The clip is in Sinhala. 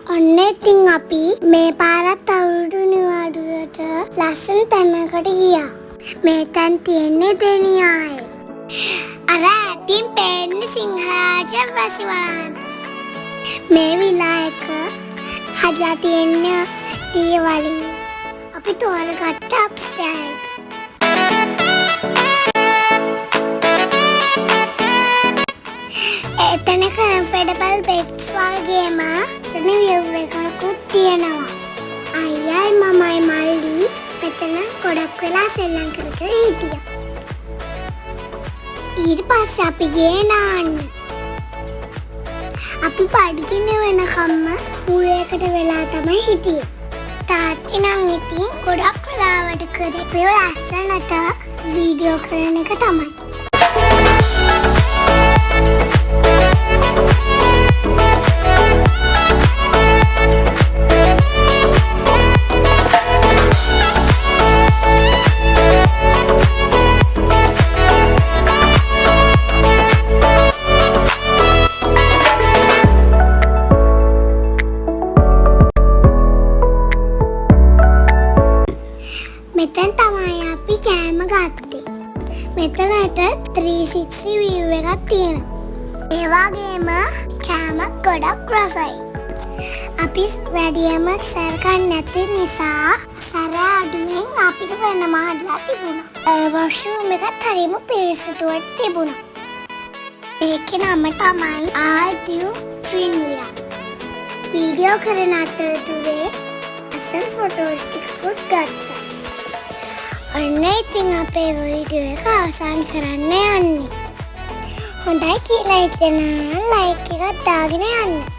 ඔන්න ඉතින් අපි මේ පාරත් අවුරුදු නිවාඩුවට ලස්සන තැනකට ගියා. මේ තැන තියෙන්නේ දෙනියායේ. අර ඇටින් පේන්නේ සිංහරාජ වැසිවරාන්ත. මේ විලා එක හදලා තියෙන්නේ ලී වලින්. අපි තෝරගත්ත අප්ස්ටෑර් එක. එතන කම්ෆර්ටබල් බෙඩ්ස් වගේම සන විව් එකකුත් තියෙනවා. අයියයි මමයි මල්ලි මෙතන ගොඩක් වෙලා සෙල්ලම් කර කර හිටියා. ඊට පස්සේ අපි ගියේ නාන්න. අපි පඩිපින්න වෙනකම්ම මූලයකට වෙලා තමයි හිටියේ. තාත්ති නම් ඉතින් ගොඩක් වෙලාවට කරේ අපිව ලස්සනට වීඩියෝ කරන එක තමයි. මෙතන තමයි අපි කෑම ගත්තේ. මෙතනට 360 view එකක් තියෙනවා. ඒ වගේම කෑම ගොඩක් රසයි. අපි වැඩියම සැර කන්නේ නැති නිසා සැර අඩුවෙන් අපිට වෙනම හදලා තිබුණා. වොෂ්රූම් එකත් හරියම පිරිසිදුව තිබුණා. ඒකේ නම තමයි ආදියු ට්වින්විලා. වීඩියෝ කරන අතරතුරේ අසල් ෆොටෝස් ටිකකුත් ගත්තා. ඔන්න ඉතින් අපේ වීඩියෝ එක අවසන් කරන්න යන්නේ. හොඳයි කියලා හිතෙනවා ලයික් එකක් දාගෙන යන්න.